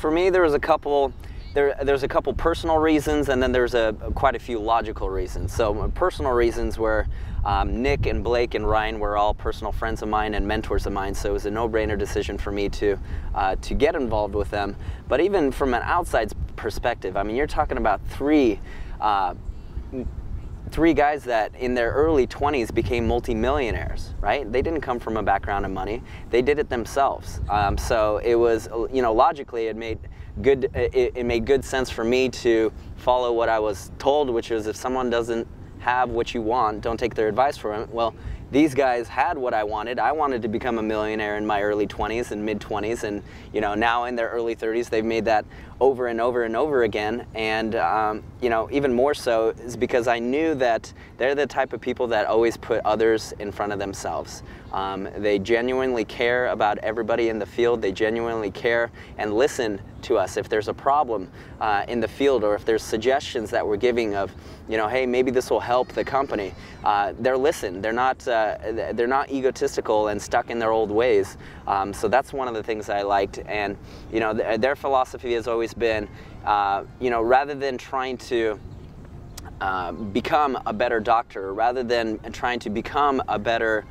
for me, there was a couple. There's a couple personal reasons, and then there's quite a few logical reasons. So personal reasons were Nick and Blake and Ryan were all personal friends of mine and mentors of mine, so it was a no-brainer decision for me to get involved with them. But even from an outside perspective, I mean, you're talking about three guys that in their early 20s became multimillionaires, right? They didn't come from a background of money. They did it themselves. So it was, logically it made good sense for me to follow what I was told, which was if someone doesn't have what you want, don't take their advice from it. Well, these guys had what I wanted. I wanted to become a millionaire in my early 20s and mid 20s, and now in their early 30s, they've made that over and over and over again. And even more so is because I knew that they're the type of people that always put others in front of themselves. They genuinely care about everybody in the field. They genuinely care and listen to us if there's a problem in the field, or if there's suggestions that we're giving of, hey, maybe this will help the company. They're listened. They're not egotistical and stuck in their old ways. So that's one of the things I liked. And their philosophy has always been, rather than trying to become a better doctor, rather than trying to become a better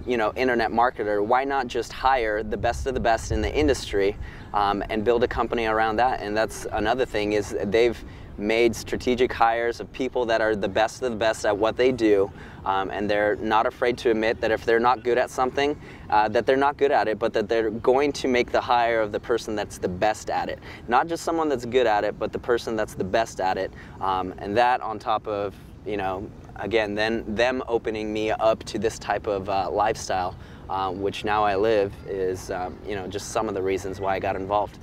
internet marketer, why not just hire the best of the best in the industry and build a company around that? And that's another thing, is they've made strategic hires of people that are the best of the best at what they do, and they're not afraid to admit that if they're not good at something, that they're not good at it, but that they're going to make the hire of the person that's the best at it. Not just someone that's good at it, but the person that's the best at it. And that on top of, again, then them opening me up to this type of lifestyle, which now I live, is just some of the reasons why I got involved.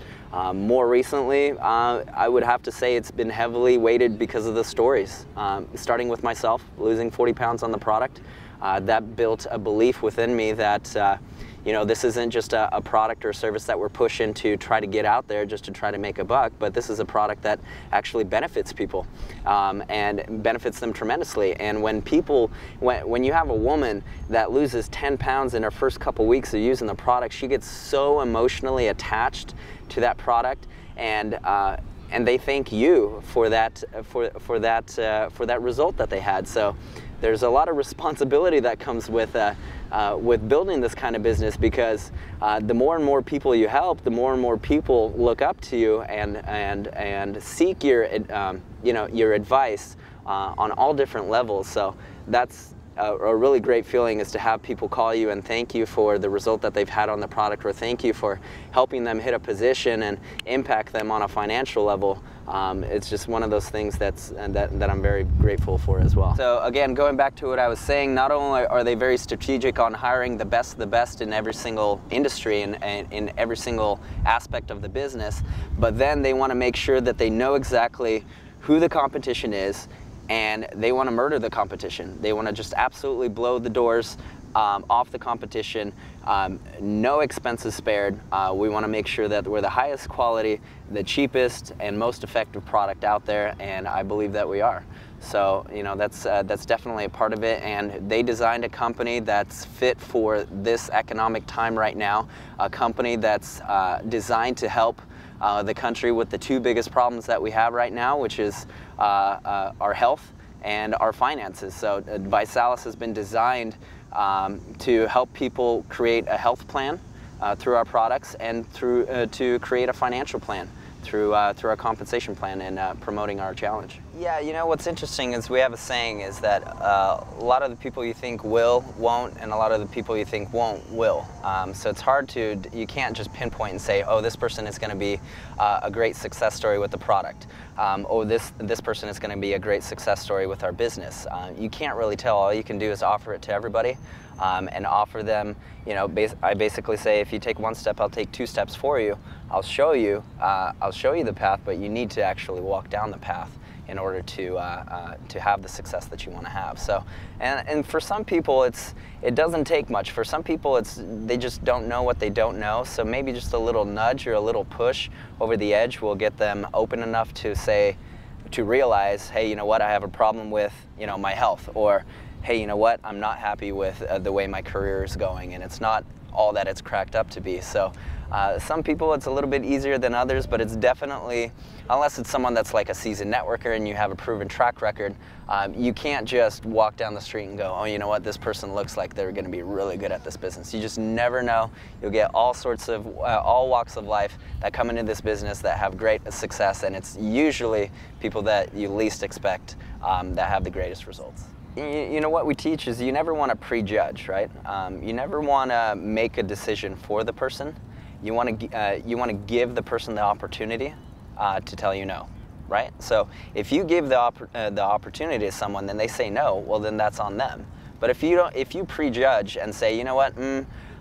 More recently, I would have to say it's been heavily weighted because of the stories. Starting with myself, losing 40 pounds on the product, that built a belief within me that this isn't just a product or service that we're pushing to try to get out there just to try to make a buck, but this is a product that actually benefits people and benefits them tremendously. And when you have a woman that loses 10 pounds in her first couple weeks of using the product, she gets so emotionally attached to that product, and they thank you for that result that they had. So there's a lot of responsibility that comes with building this kind of business, because the more and more people you help, the more and more people look up to you and seek your your advice on all different levels. So that's a really great feeling, is to have people call you and thank you for the result that they've had on the product, or thank you for helping them hit a position and impact them on a financial level. It's just one of those things that I'm very grateful for as well. So again, going back to what I was saying, not only are they very strategic on hiring the best of the best in every single industry and in every single aspect of the business, but then they want to make sure that they know exactly who the competition is, and they want to murder the competition. They want to just absolutely blow the doors off the competition, no expenses spared. We want to make sure that we're the highest quality, the cheapest, and most effective product out there, and I believe that we are. So that's definitely a part of it, and they designed a company that's fit for this economic time right now, a company that's designed to help the country with the two biggest problems that we have right now, which is our health and our finances. So Visalus has been designed to help people create a health plan through our products, and to create a financial plan through our compensation plan and promoting our challenge. Yeah, what's interesting is we have a saying, is that a lot of the people you think will, won't, and a lot of the people you think won't, will. So it's hard you can't just pinpoint and say, oh, this person is going to be a great success story with the product. Oh, this person is going to be a great success story with our business. You can't really tell. All you can do is offer it to everybody, and offer them, I basically say, if you take one step, I'll take 2 steps for you. I'll show you the path, but you need to actually walk down the path in order to have the success that you want to have. So, and for some people, it doesn't take much. For some people, they just don't know what they don't know. So maybe just a little nudge or a little push over the edge will get them open enough to realize, hey, you know what, I have a problem with my health, or hey, you know what, I'm not happy with the way my career is going, and it's not all that it's cracked up to be. So some people it's a little bit easier than others, but it's definitely, unless it's someone that's like a seasoned networker and you have a proven track record, you can't just walk down the street and go, oh, you know what, this person looks like they're going to be really good at this business. You just never know. You'll get all sorts of, all walks of life that come into this business that have great success, and it's usually people that you least expect that have the greatest results. You know, what we teach is you never want to prejudge, right? You never want to make a decision for the person. You want to give the person the opportunity to tell you no, right? So if you give the opportunity to someone, then they say no, well, then that's on them. But if you prejudge and say, you know what,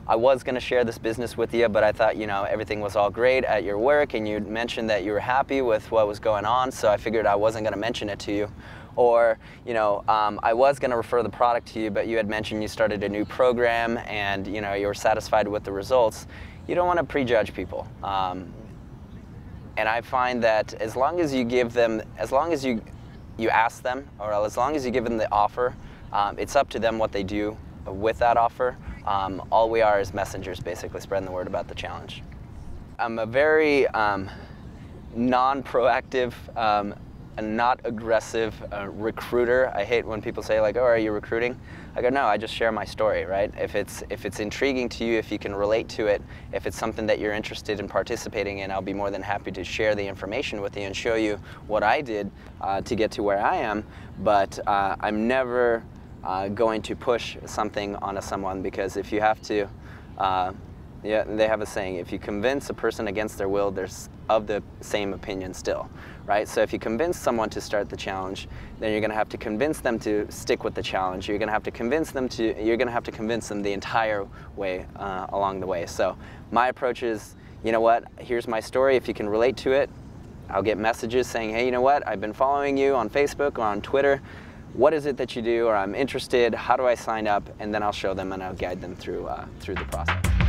I was going to share this business with you, but I thought, you know, everything was all great at your work, and you mentioned that you were happy with what was going on, so I figured I wasn't going to mention it to you. Or, you know, I was going to refer the product to you, but you had mentioned you started a new program and, you know, you were satisfied with the results. You don't want to prejudge people. And I find that as long as you give them, as long as you ask them, or as long as you give them the offer, it's up to them what they do with that offer. All we are is messengers, basically, spreading the word about the challenge. I'm a very non-proactive, and not aggressive recruiter. I hate when people say like, oh, are you recruiting? I go, no, I just share my story, right? If it's intriguing to you, if you can relate to it, if it's something that you're interested in participating in, I'll be more than happy to share the information with you and show you what I did to get to where I am. But I'm never going to push something onto someone, because if you have to, yeah, they have a saying, if you convince a person against their will, they're of the same opinion still, right? So if you convince someone to start the challenge, then you're going to have to convince them to stick with the challenge. You're going to have to convince them the entire way along the way. So my approach is, you know what, here's my story. If you can relate to it, I'll get messages saying, hey, you know what, I've been following you on Facebook or on Twitter. What is it that you do? Or I'm interested. How do I sign up? And then I'll show them and I'll guide them through the process.